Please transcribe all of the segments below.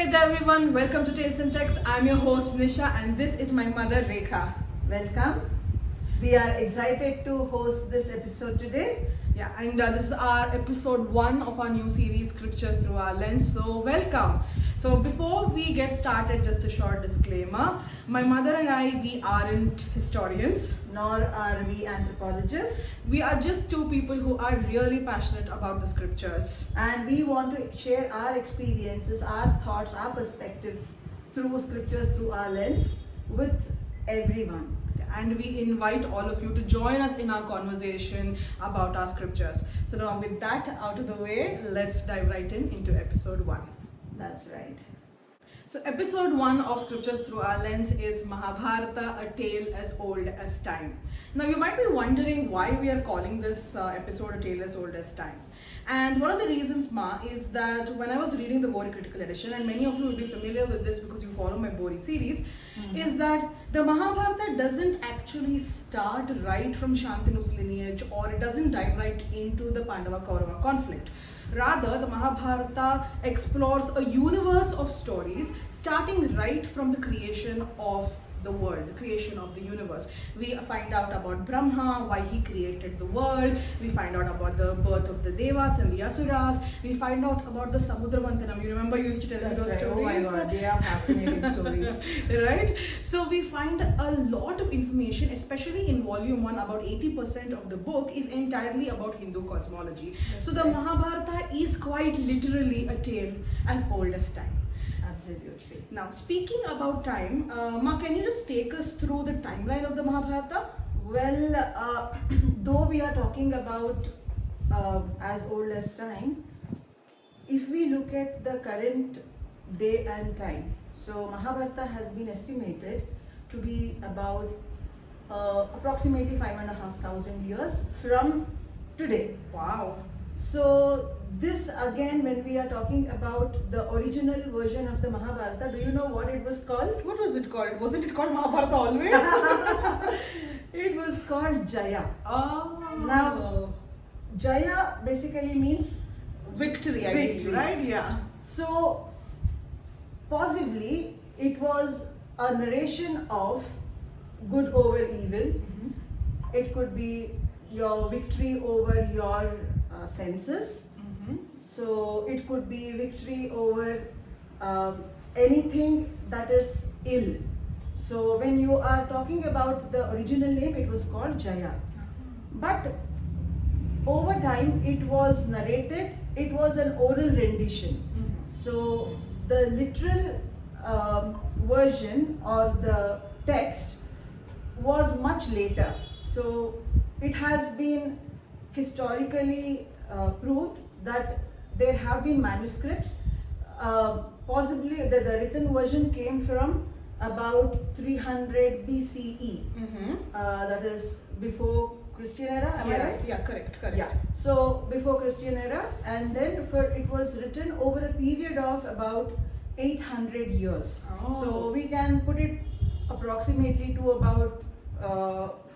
Hey there everyone, welcome to Tales and Texts. I'm your host Nisha and this is my mother Rekha. Welcome. We are excited to host this episode today. Yeah, and this is our episode 1 of our new series Scriptures Through Our Lens. So welcome. So before we get started, just a short disclaimer. My mother and I, we aren't historians. Nor are we anthropologists. We are just two people who are really passionate about the scriptures. And we want to share our experiences, our thoughts, our perspectives through scriptures through our lens with everyone. And we invite all of you to join us in our conversation about our scriptures. So now with that out of the way, let's dive right into episode 1. That's right. So episode 1 of Scriptures Through Our Lens is Mahabharata, a tale as old as time. Now you might be wondering why we are calling this episode a tale as old as time. And one of the reasons, Ma, is that when I was reading the BORI Critical Edition, and many of you will be familiar with this because you follow my BORI series, is that the Mahabharata doesn't actually start right from Shantanu's lineage, or it doesn't dive right into the Pandava-Kaurava conflict. Rather, the Mahabharata explores a universe of stories starting right from the creation of the world, the creation of the universe. We find out about Brahma, why he created the world. We find out about the birth of the Devas and the Asuras. We find out about the Samudra Manthanam. You remember you used to tell me those stories? Oh my god, they are fascinating stories. Right? So we find a lot of information, especially in volume 1, about 80% of the book is entirely about Hindu cosmology. So the Mahabharata is quite literally a tale as old as time. Absolutely. Now, speaking about time, Ma, can you just take us through the timeline of the Mahabharata? Well, though we are talking about as old as time, if we look at the current day and time, so Mahabharata has been estimated to be about approximately 5,500 years from today. Wow. So this again, when we are talking about the original version of the Mahabharata, do you know what it was called? What was it called? Wasn't it called Mahabharata always? It was called Jaya. Oh. Now, Jaya basically means victory, I victory, believe, right? Yeah. So possibly it was a narration of good over evil. It could be your victory over your senses. So it could be victory over anything that is ill. So when you are talking about the original name, it was called Jaya. But over time it was narrated, it was an oral rendition. So the literal version or the text was much later. So it has been historically proved that there have been manuscripts. Possibly the written version came from about 300 BCE. That is before Christian era, am I right? Yeah, correct. Yeah. So before Christian era, and then it was written over a period of about 800 years. Oh. So we can put it approximately to about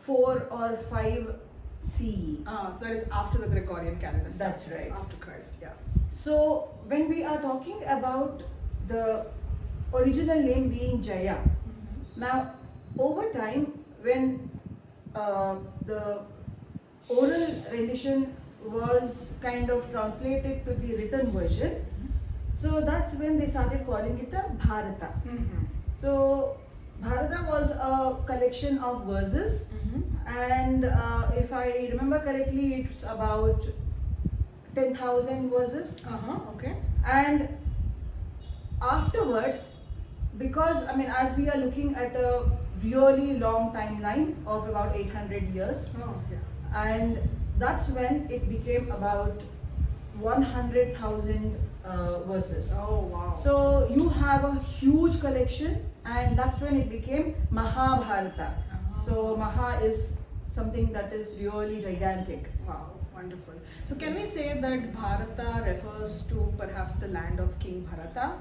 4 or 5 CE. So that is after the Gregorian calendar. That's right. After Christ, yeah. So when we are talking about the original name being Jaya, now over time when the oral rendition was kind of translated to the written version, so that's when they started calling it the Bharata. So Bharata was a collection of verses, and if I remember correctly, it's about 10,000 verses. Okay. And afterwards, because I mean, as we are looking at a really long timeline of about 800 years, and that's when it became about 100,000 verses. Oh wow. So you have a huge collection, and that's when it became Mahabharata. So Maha is something that is really gigantic. Wow, wonderful. So can we say that Bharata refers to perhaps the land of King Bharata?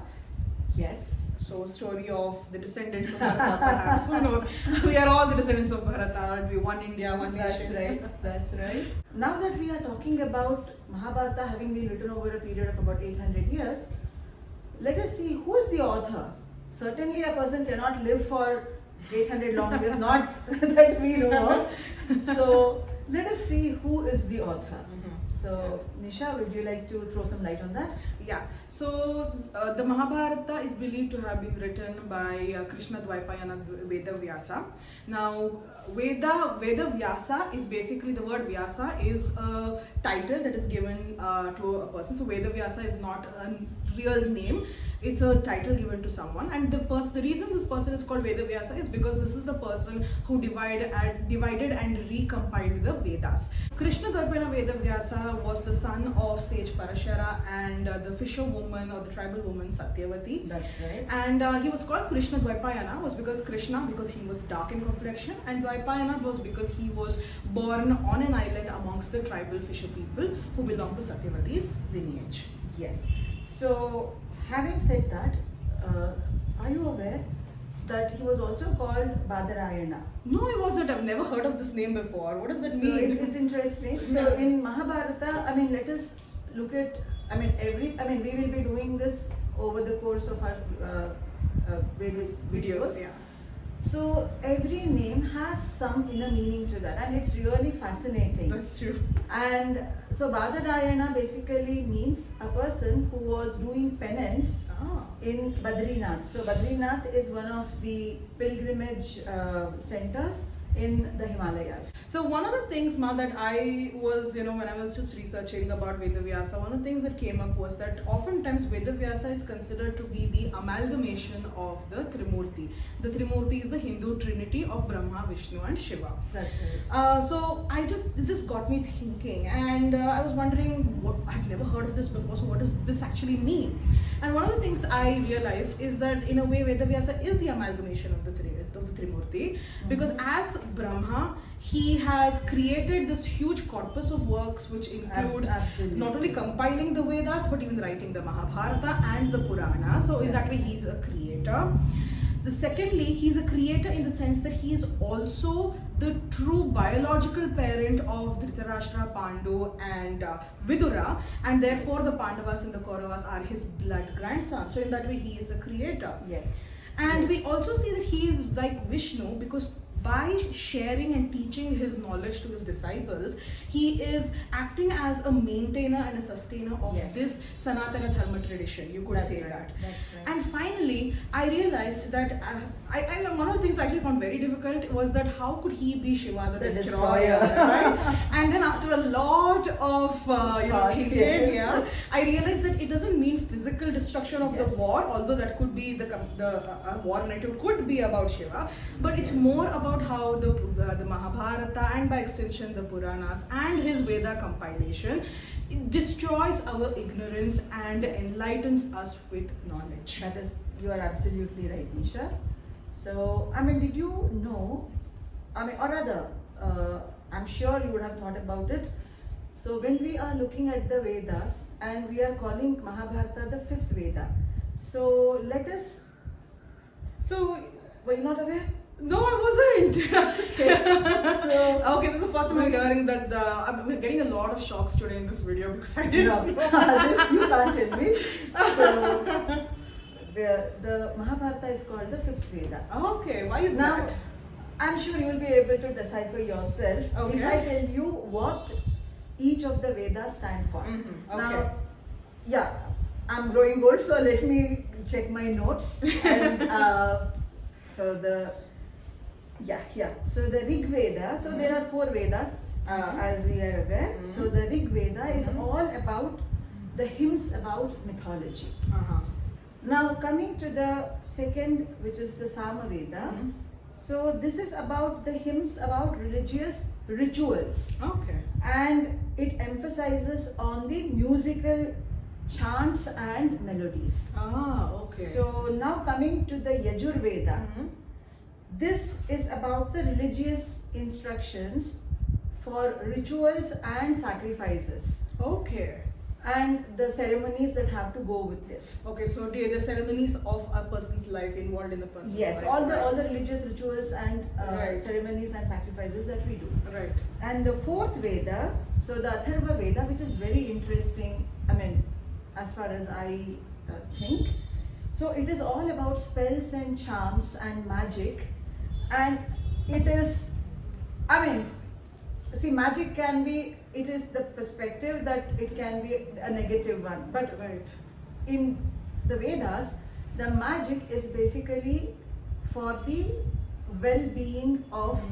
Yes. So story of the descendants of Bharata, perhaps. Who knows? We are all the descendants of Bharata. We one India, one nation. That's right. That's right. Now that we are talking about Mahabharata having been written over a period of about 800 years, let us see who is the author. Certainly a person cannot live for 800 long years, not that we know of. So let us see who is the author. So Nisha, would you like to throw some light on that? Yeah, so the Mahabharata is believed to have been written by Krishna Dvaipayana Veda Vyasa. Now, Veda Vyasa is basically, the word Vyasa is a title that is given to a person. So Veda Vyasa is not a real name. It's a title given to someone, and the reason this person is called Veda Vyasa is because this is the person who divided and recompiled the Vedas. Krishna Dvaipayana Veda Vyasa was the son of sage Parashara and the fisher woman or the tribal woman Satyavati. That's right. And he was called Krishna Dvaipayana was because he was dark in complexion, and Dvaipayana was because he was born on an island amongst the tribal fisher people who belonged to Satyavati's lineage. Yes. So, having said that, are you aware that he was also called Badarayana? No, I wasn't. I've never heard of this name before. What does that mean? It's interesting. So in Mahabharata, let us look at, we will be doing this over the course of our various videos. Yeah. So every name has some inner meaning to that, and it's really fascinating. That's true. And so Badarayana basically means a person who was doing penance in Badrinath. So Badrinath is one of the pilgrimage centers in the Himalayas. So one of the things, Ma, that I was, when I was just researching about Veda Vyasa, one of the things that came up was that oftentimes Veda Vyasa is considered to be the amalgamation of the Trimurti. The Trimurti is the Hindu trinity of Brahma, Vishnu and Shiva. That's right. So this just got me thinking, and I was wondering, I've never heard of this before, so what does this actually mean? And one of the things I realized is that in a way Veda Vyasa is the amalgamation of the Trimurti, because as Brahma, he has created this huge corpus of works which includes not only compiling the Vedas but even writing the Mahabharata and the Purana. So in that way he's a creator. Secondly, he's a creator in the sense that he is also the true biological parent of Dhritarashtra, Pandu and Vidura, and therefore the Pandavas and the Kauravas are his blood grandsons. So in that way he is a creator. Yes. And we also see that he is like Vishnu because by sharing and teaching his knowledge to his disciples, he is acting as a maintainer and a sustainer of this Sanatana Dharma tradition. You could say that. That's right. And finally, I realized that one of the things I actually found very difficult was that how could he be Shiva the destroyer, right? And then after a lot of thinking, I realized that it doesn't mean physical destruction of the war, although that could be the war narrative could be about Shiva, but it's more about how the Mahabharata and by extension the Puranas and his Veda compilation destroys our ignorance and enlightens us with knowledge. That is, you are absolutely right, Nisha. So, did you know, or rather, I'm sure you would have thought about it. So, when we are looking at the Vedas and we are calling Mahabharata the fifth Veda, so let us. So, were you not aware? No, I wasn't. Okay. So, this is the first time I'm hearing that. I'm getting a lot of shocks today in this video because I didn't know. This you can't tell me. So, the Mahabharata is called the fifth Veda. Okay, why is now, that? I'm sure you will be able to decipher yourself if I tell you what each of the Vedas stand for. Okay. Now, I'm growing old, so let me check my notes. And so the Rig Veda. So there are four Vedas, as we are aware. So the Rig Veda is all about the hymns about mythology. Now coming to the second, which is the Sama Veda. So this is about the hymns about religious rituals. Okay. And it emphasizes on the musical chants and melodies. Okay. So now coming to the Yajur Veda. This is about the religious instructions for rituals and sacrifices. Okay. And the ceremonies that have to go with it. Okay, so the ceremonies of a person's life involved in the person's life. All the religious rituals and ceremonies and sacrifices that we do. Right. And the fourth Veda, so the Atharva Veda, which is very interesting, as far as I think. So it is all about spells and charms and magic, and it is, I mean, see, magic can be, it is the perspective that it can be a negative one, but Right. in the Vedas, the magic is basically for the well-being of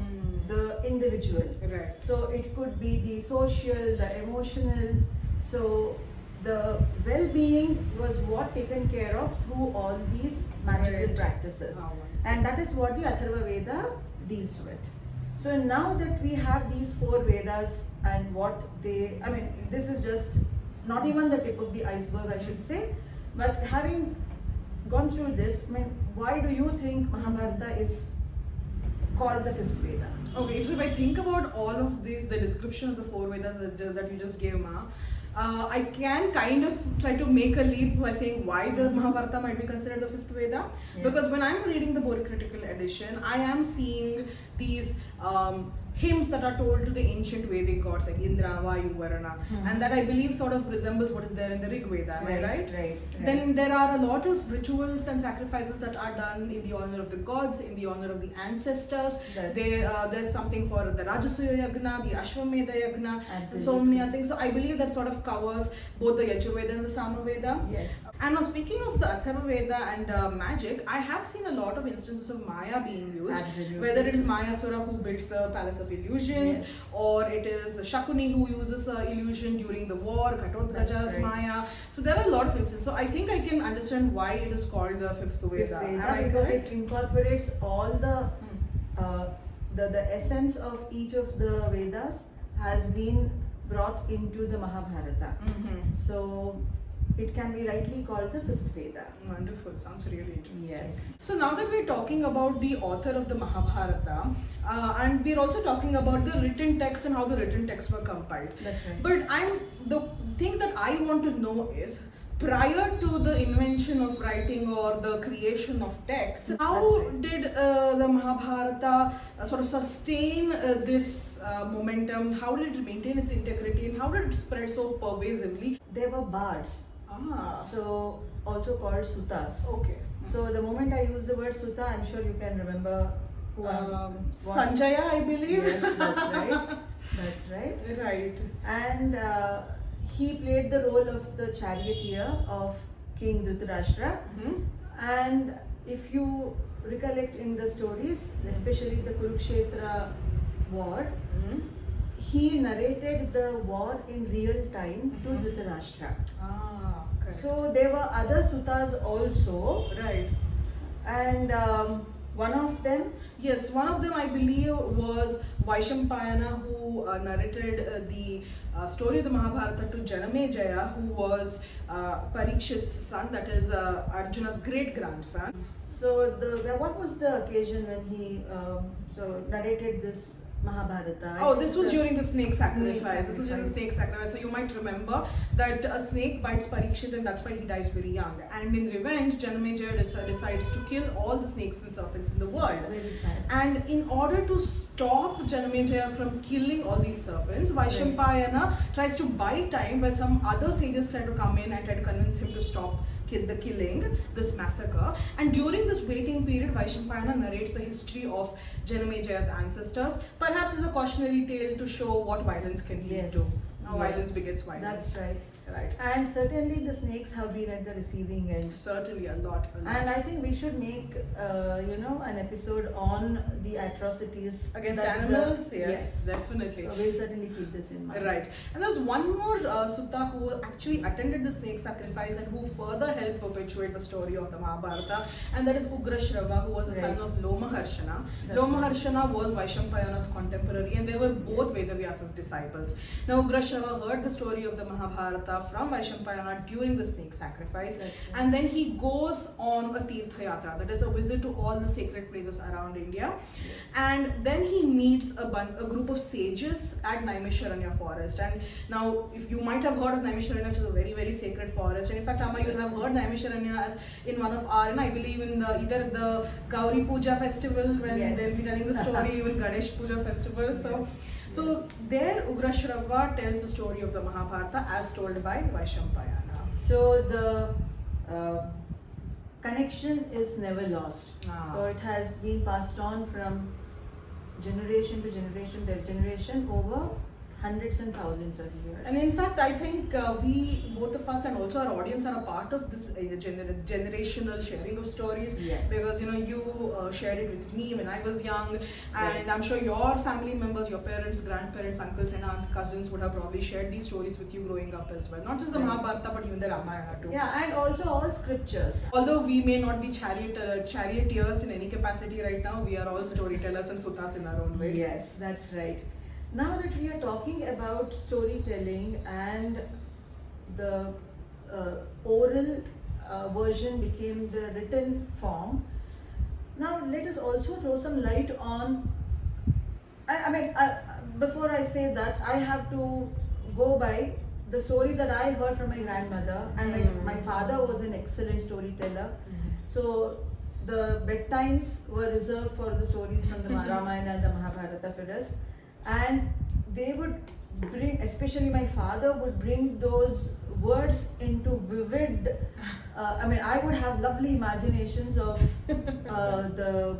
the individual. Right. So it could be the social, the emotional. So the well-being was what taken care of through all these magical Right. practices. Wow. And that is what the Atharva Veda deals with. So now that we have these 4 Vedas and what they, I mean, this is just not even the tip of the iceberg, I should say. But having gone through this, I mean, why do you think Mahabharata is called the 5th Veda? Okay, so if I think about all of these, the description of the 4 Vedas that you just gave, Ma, I can kind of try to make a leap by saying why the Mahabharata might be considered the 5th Veda. Yes. Because when I'm reading the BORI Critical Edition, I am seeing these hymns that are told to the ancient Vedic gods like Indra, Vayu, Varuna, and that I believe sort of resembles what is there in the Rig Veda, am I right? Right. Then there are a lot of rituals and sacrifices that are done in the honor of the gods, in the honor of the ancestors. There's something for the Rajasuya Yagna, the Ashwamedha Yagna, and so many other things. So I believe that sort of covers both the Yajurveda and the Samaveda. Yes. And now speaking of the Atharva Veda and magic, I have seen a lot of instances of Maya being used. Absolutely. Whether it is Mayasura who builds the Palace of Illusions, Yes. or it is Shakuni who uses illusion during the war, Ghatotkacha's That's right. Maya. So there are a lot of instances. So I think I can understand why it is called the 5th Veda. Fifth Am Veda, I because correct? it incorporates all the essence of each of the Vedas has been brought into the Mahabharata. So it can be rightly called the 5th Veda. Wonderful, sounds really interesting. Yes. So now that we're talking about the author of the Mahabharata, and we're also talking about the written text and how the written texts were compiled. That's right. But the thing that I want to know is, prior to the invention of writing or the creation of text, how That's right. did the Mahabharata sort of sustain this momentum? How did it maintain its integrity, and how did it spread so pervasively? There were bards, so also called Sutas. Okay. So the moment I use the word Suta, I'm sure you can remember who what- Sanjaya, I believe. Yes, that's right. That's right. Right. And he played the role of the charioteer of King Dhritarashtra. And if you recollect in the stories, especially the Kurukshetra war, he narrated the war in real time to Dhritarashtra. Correct. So there were other Sutas also, Right. and one of them, Yes, one of them I believe was Vaishampayana, who narrated the story of the Mahabharata to Janamejaya, who was Parikshit's son, that is Arjuna's great grandson. so what was the occasion when he narrated this Mahabharata? Oh, this was during the snake sacrifice. Snake This was during the sacrifice. snake sacrifice. So you might remember that a snake bites Parikshit, and that's why he dies very young. And in revenge, Janamejaya decides to kill all the snakes and serpents in the world. Very sad. And in order to stop Janamejaya from killing all these serpents, Vaishampayana tries to buy time while some other sages try to come in and try to convince him to stop the killing, this massacre. And during this waiting period, Vaishampayana narrates the history of Janamajaya's ancestors, perhaps as a cautionary tale to show what violence can lead to. Now violence begets violence. That's right. Right. And certainly the snakes have been at the receiving end. Certainly a lot. And I think we should make, an episode on the atrocities Against that animals? the- Yes, definitely. So we'll certainly keep this in mind. Right. And there's one more Sutta who actually attended the snake sacrifice and who further helped perpetuate the story of the Mahabharata, and that is Ugrashrava, who was the son Right. of Lomaharshana. That's Lomaharshana was Vaishampayana's contemporary, and they were both Yes. Vedavyas's disciples. Now Ugrashrava heard the story of the Mahabharata from Vaishampayana during the snake sacrifice, That's right. and then he goes on a Tirtha Yatra, that is a visit to all the sacred places around India. Yes. And then he meets a group of sages at Naimisharanya forest. And now, if you might have heard of Naimisharanya, which is a very, very sacred forest. And in fact, Amma, you'll have heard Naimisharanya as in one of our, and I believe in either the Gauri Puja festival, when Yes. they'll be telling the story, even Ganesh Puja festival. So there, Ugrashrava tells the story of the Mahabharata as told by Vaishampayana. So the connection is never lost. So it has been passed on from generation to generation over hundreds and thousands of years. And in fact, I think we, both of us and also our audience, are a part of this generational sharing of stories. Yes. Because you shared it with me when I was young, and I'm sure your family members, your parents, grandparents, uncles and aunts, cousins would have probably shared these stories with you growing up as well. Not just the Mahabharata, but even the Ramayana too. Yeah, and also all scriptures. Although we may not be charioteers in any capacity right now, we are all storytellers and sutas in our own way. Yes, that's right. Now that we are talking about storytelling and the oral version became the written form, now let us also throw some light on, before I say that, I have to go by the stories that I heard from my grandmother, and my father was an excellent storyteller. So the bedtimes were reserved for the stories from the Ramayana and the Mahabharata for us. And they would bring, especially my father would bring those words into vivid, I would have lovely imaginations of the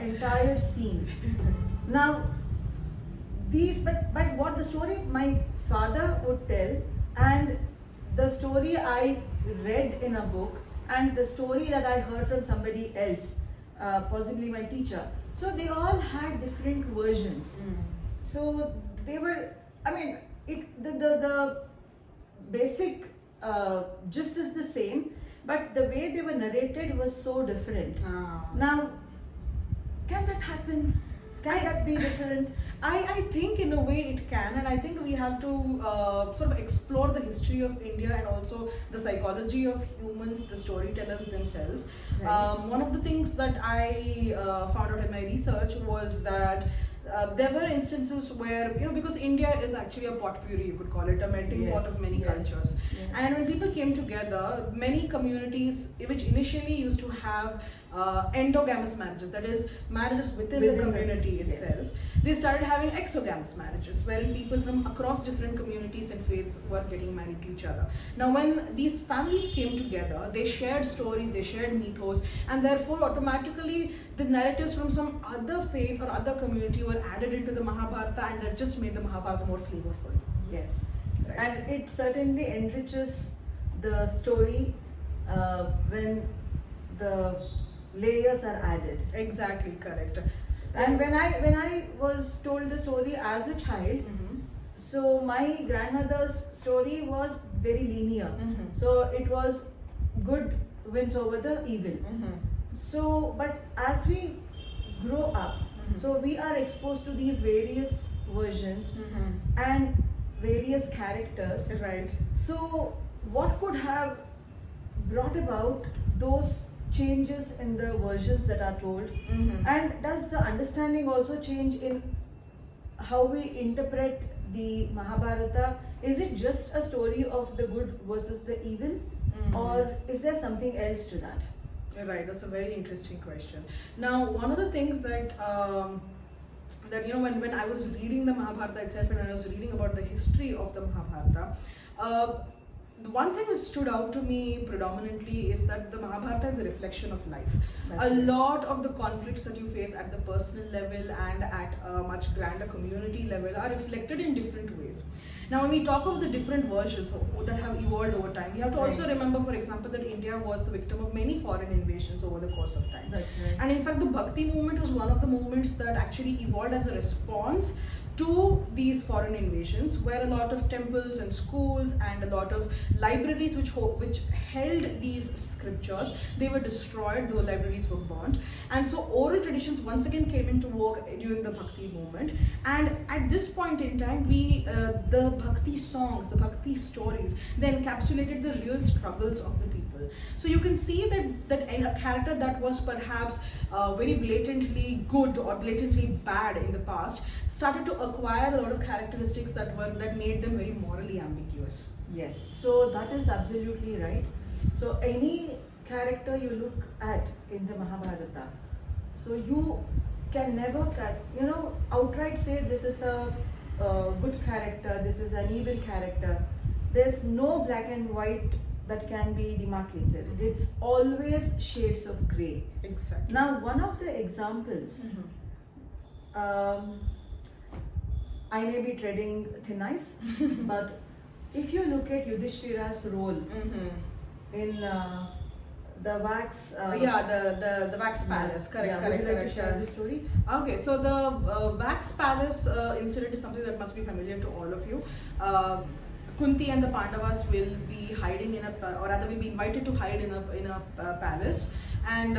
entire scene. Now but what the story my father would tell, and the story I read in a book, and the story that I heard from somebody else, possibly my teacher, so they all had different versions. So they were, the basic gist is the same, but the way they were narrated was so different. Now, can that happen? Can that be different? I think in a way it can, and I think we have to sort of explore the history of India and also the psychology of humans, the storytellers themselves. Right. One of the things that I found out in my research was that there were instances where, because India is actually a potpourri, you could call it, a melting pot of many cultures. Yes. And when people came together, many communities which initially used to have endogamous marriages, that is marriages within the community itself, they started having exogamous marriages, wherein people from across different communities and faiths were getting married to each other. Now when these families came together, they shared stories, they shared mythos, and therefore automatically the narratives from some other faith or other community were added into the Mahabharata, and that just made the Mahabharata more flavorful. Yes. Right. And it certainly enriches the story when the layers are added. Exactly, correct. And when I was told the story as a child, so my grandmother's story was very linear. So it was good wins over the evil. So, but as we grow up, so we are exposed to these various versions and various characters. Right. So what could have brought about those changes in the versions that are told? And does the understanding also change in how we interpret the Mahabharata? Is it just a story of the good versus the evil, or is there something else to that? Right, that's a very interesting question. Now, one of the things that when I was reading the Mahabharata itself, and when I was reading about the history of the Mahabharata, the one thing that stood out to me predominantly is that the Mahabharata is a reflection of life. That's A right. lot of the conflicts that you face at the personal level and at a much grander community level are reflected in different ways. Now, when we talk of the different versions that have evolved over time, we have to also remember, for example, that India was the victim of many foreign invasions over the course of time. That's right. And in fact, the Bhakti movement was one of the movements that actually evolved as a response to these foreign invasions, where a lot of temples and schools and a lot of libraries which held these scriptures, they were destroyed, the libraries were burnt. And so oral traditions once again came into vogue during the Bhakti movement. And at this point in time, the Bhakti songs, the Bhakti stories, they encapsulated the real struggles of the people. So you can see that a character that was perhaps very blatantly good or blatantly bad in the past started to acquire a lot of characteristics that made them very morally ambiguous. Yes, so that is absolutely right. So any character you look at in the Mahabharata, so you can never outright say this is a good character, this is an evil character. There's no black and white that can be demarcated. It's always shades of grey. Exactly. Now, one of the examples, I may be treading thin ice, but if you look at Yudhishthira's role in the wax, the wax palace. Correct. would you like to share the story? Okay, so the wax palace incident is something that must be familiar to all of you. Kunti and the Pandavas will be hiding in or rather will be invited to hide in a palace, and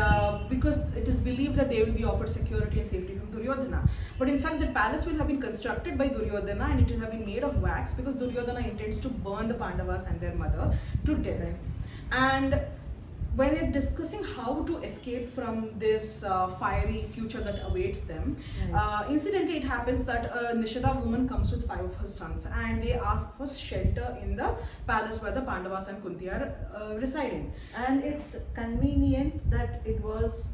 because it is believed that they will be offered security and safety from Duryodhana. But in fact, the palace will have been constructed by Duryodhana, and it will have been made of wax because Duryodhana intends to burn the Pandavas and their mother to death. And when they're discussing how to escape from this fiery future that awaits them, incidentally it happens that a Nishada woman comes with 5 of her sons, and they ask for shelter in the palace where the Pandavas and Kunti are residing. And it's convenient that it was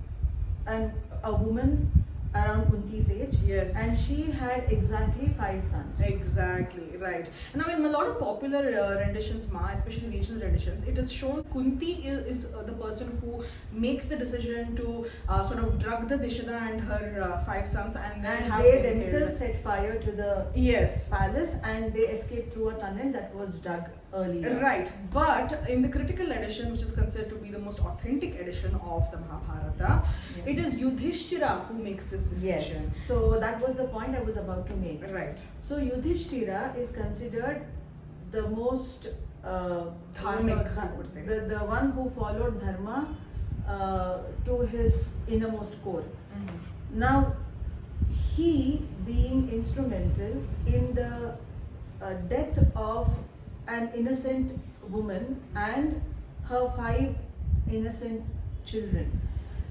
a woman around Kunti's age, Yes. and she had exactly 5 sons. Exactly, right. Now in a lot of popular renditions, especially regional renditions, it is shown Kunti is the person who makes the decision to sort of drug the Dishada and her 5 sons, and then have they them themselves killed. set fire to the Yes. palace, and they escaped through a tunnel that was dug earlier. Right, but in the critical edition, which is considered to be the most authentic edition of the Mahabharata, it is Yudhishthira who makes this decision. Yes. So that was the point I was about to make. Right. So Yudhishthira is considered the most Dharmic, I would say. the one who followed dharma to his innermost core. Now, he being instrumental in the death of an innocent woman and her 5 innocent children.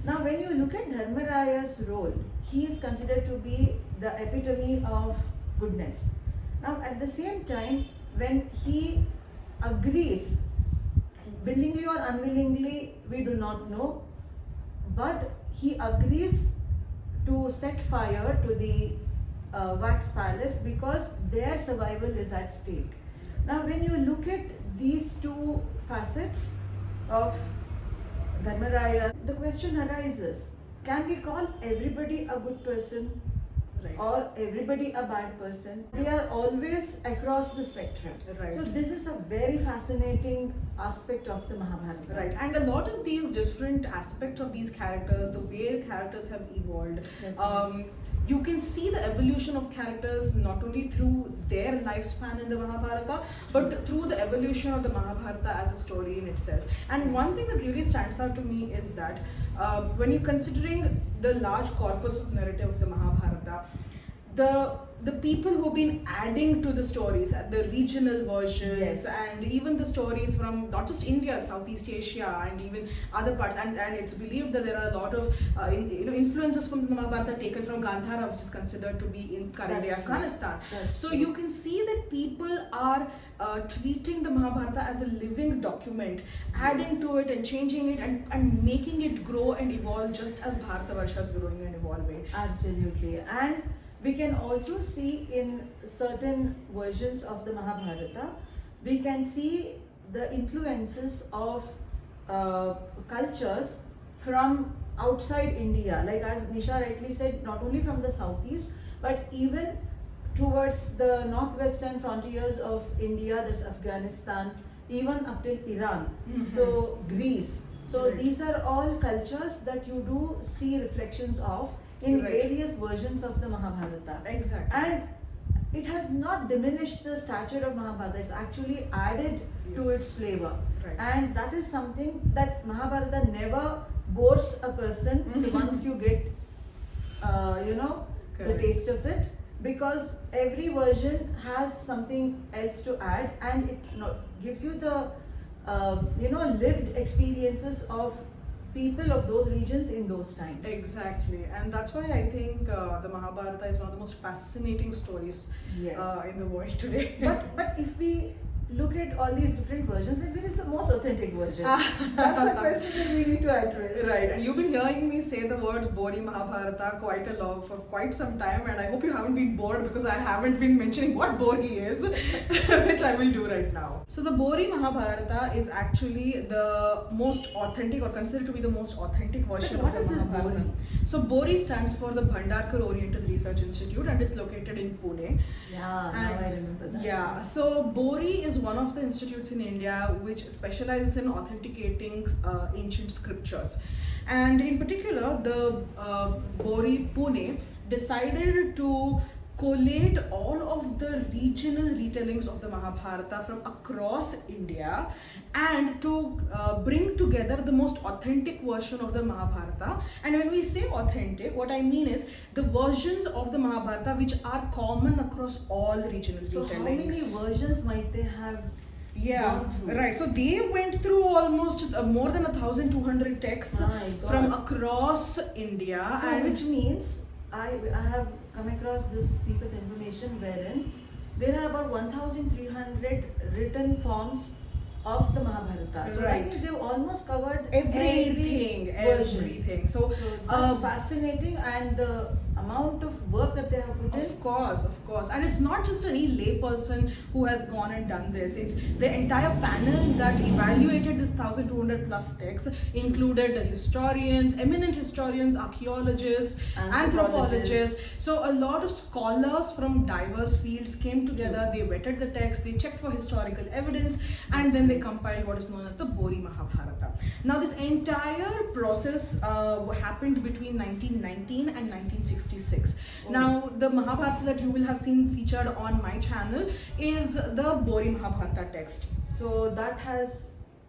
Now, when you look at Dharmaraya's role, he is considered to be the epitome of goodness. Now, at the same time, when he agrees, willingly or unwillingly, we do not know, but he agrees to set fire to the wax palace because their survival is at stake. Now, when you look at these 2 facets of Dharmaraya, the question arises, can we call everybody a good person or everybody a bad person? They are always across the spectrum. Right. So this is a very fascinating aspect of the Mahabharata. Right, and a lot of these different aspects of these characters, the way characters have evolved, you can see the evolution of characters not only through their lifespan in the Mahabharata, but through the evolution of the Mahabharata as a story in itself. And one thing that really stands out to me is that when you're considering the large corpus of narrative of the Mahabharata, the people who've been adding to the stories, the regional versions, and even the stories from not just India, Southeast Asia, and even other parts, and it's believed that there are a lot of influences from the Mahabharata taken from Gandhara, which is considered to be in current day Afghanistan. So you can see that people are treating the Mahabharata as a living document, adding to it and changing it and making it grow and evolve just as Bharatavarsha is growing and evolving. Absolutely. And we can also see in certain versions of the Mahabharata, we can see the influences of cultures from outside India. Like as Nisha rightly said, not only from the southeast, but even towards the northwestern frontiers of India, there's Afghanistan, even up till Iran. So Greece. So these are all cultures that you do see reflections of in various versions of the Mahabharata. Exactly. And it has not diminished the stature of Mahabharata, it's actually added to its flavor. And that is something that Mahabharata never bores a person once you get, the taste of it, because every version has something else to add, and it gives you the, lived experiences of people of those regions in those times. Exactly, and that's why I think the Mahabharata is one of the most fascinating stories in the world today. but if we look at all these different versions, and which is the most authentic version? That's a question that we need to address. Right, and you've been hearing me say the words BORI Mahabharata quite a lot for quite some time, and I hope you haven't been bored because I haven't been mentioning what BORI is, which I will do right now. So the BORI Mahabharata is actually the most authentic, or considered to be the most authentic version But what of the is this Mahabharata. BORI? So BORI stands for the Bhandarkar Oriental Research Institute, and it's located in Pune. Yeah, now I remember that. Yeah, so BORI is one of the institutes in India which specializes in authenticating ancient scriptures. And in particular, the BORI Pune decided to collate all of the regional retellings of the Mahabharata from across India and to bring together the most authentic version of the Mahabharata. And when we say authentic, what I mean is the versions of the Mahabharata which are common across all regional So retellings. how many versions might they have gone through? Right. So they went through almost more than 1,200 texts My God. from across India, So and which means I have come across this piece of information wherein there are about 1,300 written forms of the Mahabharata. So Right. that means they've almost covered everything, every version. everything. So, that's fascinating, and the amount of work that they have put in. Of course. And it's not just any layperson who has gone and done this. It's the entire panel that evaluated this 1,200 plus texts, included historians, eminent historians, archaeologists, anthropologists. So a lot of scholars from diverse fields came together, they vetted the text, they checked for historical evidence, and then they compiled what is known as the BORI Mahabharata. Now this entire process happened between 1919 and 1966. Oh. Now the Mahabharata that you will have seen featured on my channel is the BORI Mahabharata text. So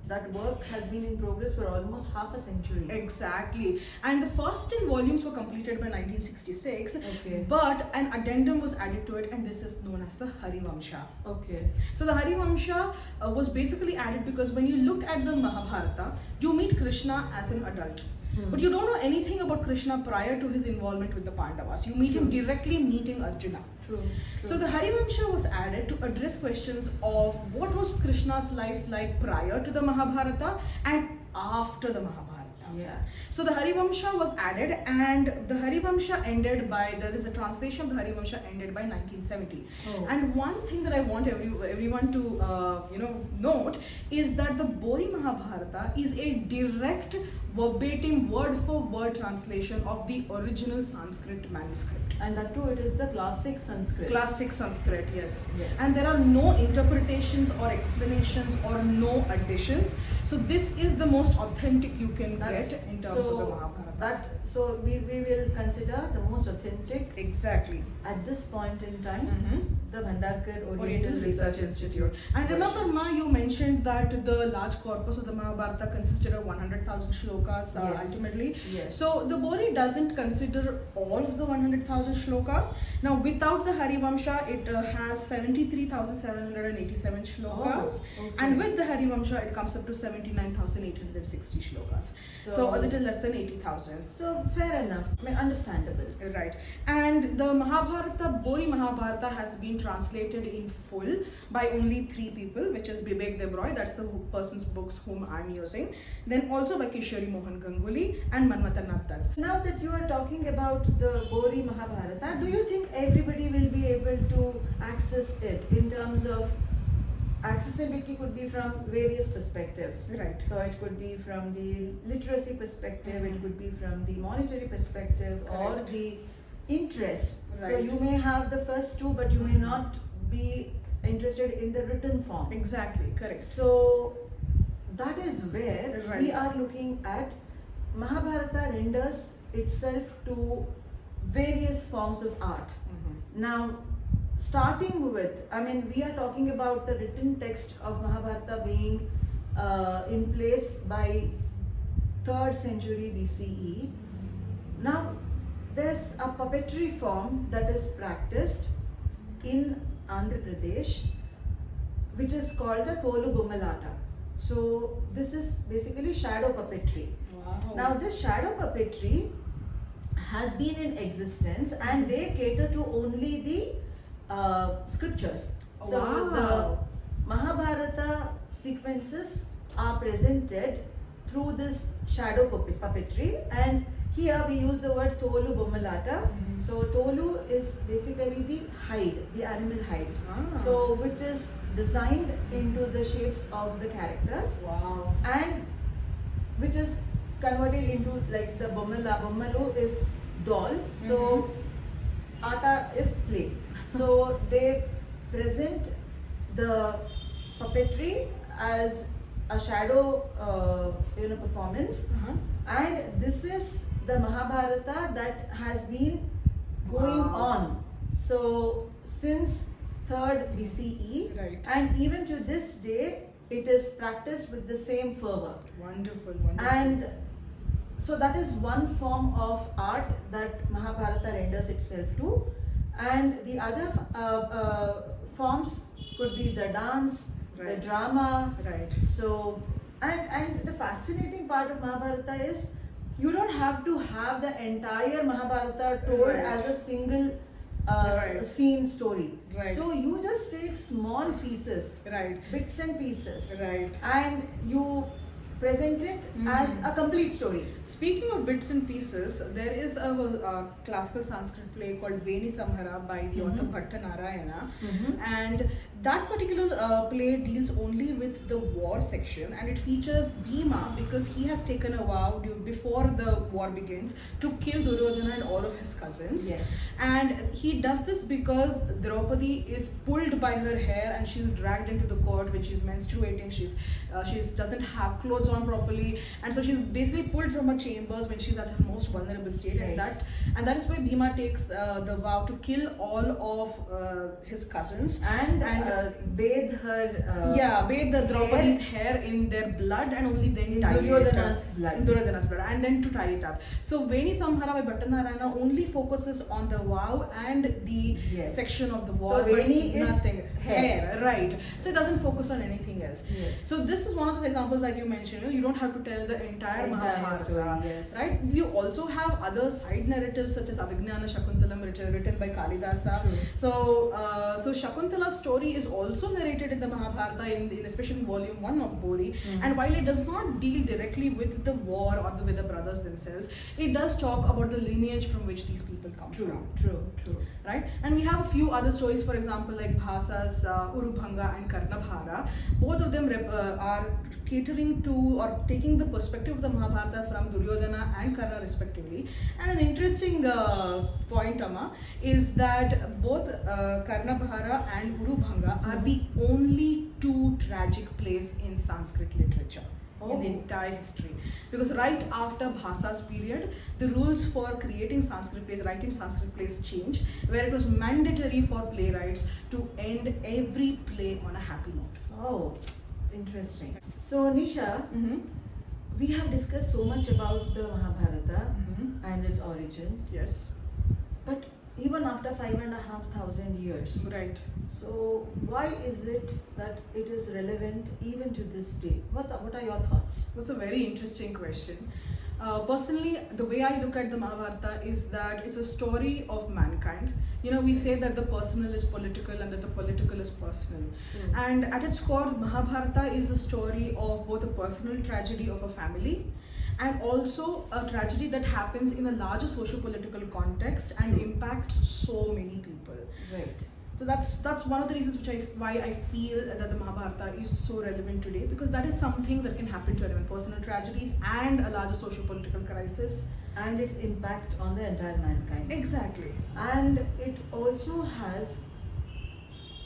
that work has been in progress for almost half a century. Exactly. And the first 10 volumes were completed by 1966, Okay. but an addendum was added to it, and this is known as the Harivamsha. Okay. So the Harivamsha was basically added because when you look at the Mahabharata, you meet Krishna as an adult. But you don't know anything about Krishna prior to his involvement with the Pandavas. You meet him directly meeting Arjuna. True. So the Harivamsha was added to address questions of what was Krishna's life like prior to the Mahabharata and after the Mahabharata. Yeah. So the Harivamsha was added, and the Harivamsha ended by, there is a translation of the Harivamsha ended by 1970. Oh. And one thing that I want everyone to note is that the BORI Mahabharata is a direct verbatim word for word translation of the original Sanskrit manuscript. And that too, it is the classic Sanskrit. Classic Sanskrit, yes. Yes. And there are no interpretations or explanations or no additions. So this is the most authentic you can get in terms of the Mahabharata. So we will consider the most authentic Exactly. at this point in time, Mhm. the Bhandarkar Oriental Research Institute. And remember, Ma, you mentioned that the large corpus of the Mahabharata consisted of 100,000 shlokas Yes. ultimately. Yes. So the BORI doesn't consider all of the 100,000 shlokas. Now, without the Harivamsha, it has 73,787 shlokas. Oh, okay. And with the Harivamsha, it comes up to 79,860 shlokas. So a little less than 80,000. So fair enough. I mean, understandable. Right. And the Mahabharata, BORI Mahabharata has been translated in full by only 3 people, which is Bibek Debroy, that's the person's books whom I'm using. Then also by Kishori Mohan Ganguly and Manmata Nath Dutt. Now that you are talking about the BORI Mahabharata, do you think everybody will be able to access it in terms of accessibility? Could be from various perspectives. Right. So it could be from the literacy perspective, it could be from the monetary perspective, or Correct. the interest. So Right. you may have the first two, but you may not be interested in the written form. Exactly, correct. So that is where Right. we are looking at Mahabharata renders itself to various forms of art. Now, starting with, I mean, we are talking about the written text of Mahabharata being in place by 3rd century BCE. Now, there's a puppetry form that is practiced in Andhra Pradesh, which is called the Tolu Bommalata. So, this is basically shadow puppetry. Wow. Now, this shadow puppetry has been in existence, and they cater to only the scriptures. So Wow. the Mahabharata sequences are presented through this shadow puppetry, and here we use the word Tolu Bommalata. So Tolu is basically the hide, the animal hide. So which is designed into the shapes of the characters. Wow. And which is converted into like the Bommalu is doll. So Ata is play. So they present the puppetry as a shadow performance, and this is the Mahabharata that has been going on. So since 3rd BCE, Right. and even to this day it is practiced with the same fervor. Wonderful, wonderful. And so that is one form of art that Mahabharata renders itself to, and the other forms could be the dance, the Right. drama. Right. So and the fascinating part of Mahabharata is you don't have to have the entire Mahabharata told Right. as a single Right. scene story. Right. So you just take small pieces, Right. bits and pieces, Right. and you present it as a complete story. Speaking of bits and pieces, there is a classical Sanskrit play called Veni Samhara by the author Bhattanarayana, and that particular play deals only with the war section, and it features Bhima because he has taken a vow before the war begins to kill Duryodhana and all of his cousins. Yes. And he does this because Draupadi is pulled by her hair and she's dragged into the court when she's menstruating. She doesn't have clothes on properly, and so she's basically pulled from her chambers when she's at her most vulnerable state. Right. And that is why Bhima takes the vow to kill all of his cousins And bathe her bathe the Draupadi's hair in their blood and only then in tie Duryodhana's it up. blood. In Duryodhana's blood, and then to tie it up. So Veni Samhara by Bhattanarayana only focuses on the vow and the Yes. section of the war. So but Veni is nothing hair. right? So it doesn't focus on anything else. Yes. So this is one of those examples that you mentioned. You don't have to tell the entire Mahabharata, story, yes. right? You also have other side narratives such as Abhignana Shakuntalam, written by Kalidasa. True. So Shakuntala's story is also narrated in the Mahabharata, in especially in volume 1 of BORI. And while it does not deal directly with the war or with the brothers themselves, it does talk about the lineage from which these people come from. True. Right? And we have a few other stories, for example, like Bhasa's Urubhanga and Karnabhara. Both of them are catering to or taking the perspective of the Mahabharata from Duryodhana and Karna respectively. And an interesting point, Amma, is that both Karnabhara and Urubhanga are the only two tragic plays in Sanskrit literature. In the entire history, because right after Bhasa's period, the rules for creating Sanskrit plays, writing Sanskrit plays changed, where it was mandatory for playwrights to end every play on a happy note. Oh, interesting. So Nisha, we have discussed so much about the Mahabharata and its origin, Yes, but even after 5,500 years, right. so why is it that it is relevant even to this day? What are your thoughts? That's a very interesting question. Personally, the way I look at the Mahabharata is that it's a story of mankind. We say that the personal is political and that the political is personal. And at its core, Mahabharata is a story of both a personal tragedy of a family and also a tragedy that happens in a larger socio-political context and impacts so many people. Right. So that's one of the reasons why I feel that the Mahabharata is so relevant today, because that is something that can happen to anyone: personal tragedies and a larger socio-political crisis, And its impact on the entire mankind. Exactly. And it also has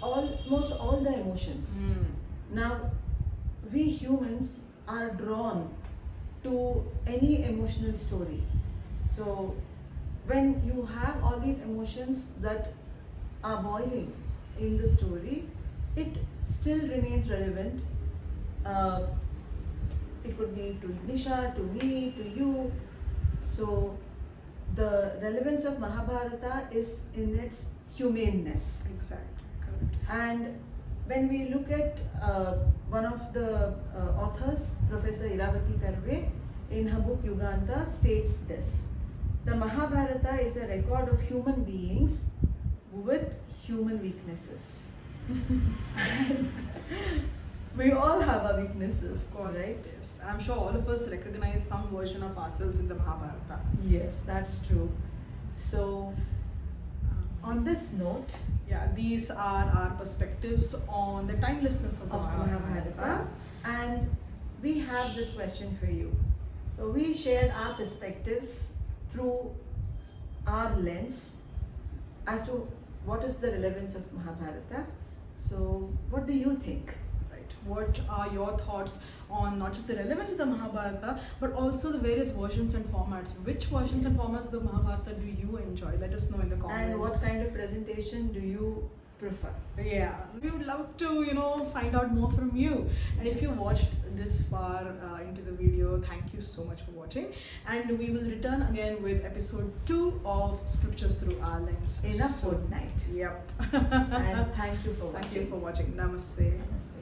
almost all the emotions. Now, we humans are drawn to any emotional story. So, when you have all these emotions that are boiling in the story, it still remains relevant. It could be to Nisha, to me, to you. So, the relevance of Mahabharata is in its humaneness. Exactly. Correct. And when we look at one of the authors, Professor Iravati Karve, in her book Yuganta, states this: the Mahabharata is a record of human beings with human weaknesses. And we all have our weaknesses, Of course, right? yes. I'm sure all of us recognize some version of ourselves in the Mahabharata. Yes, that's true. So, on this note Yeah, these are our perspectives on the timelessness of the of Mahabharata, and we have this question for you. So, we shared our perspectives through our lens as to what is the relevance of Mahabharata. So, what do you think? Right. What are your thoughts on not just the relevance of the Mahabharata, but also the various versions and formats? Which versions and formats of the Mahabharata do you enjoy? Let us know in the comments. And what kind of presentation do you prefer? Yeah, we would love to, find out more from you. And if you watched this far into the video, thank you so much for watching. And we will return again with episode 2 of Scriptures Through Our Lens. In a fortnight. Yep. And thank you for watching. Thank you for watching. Namaste. Namaste.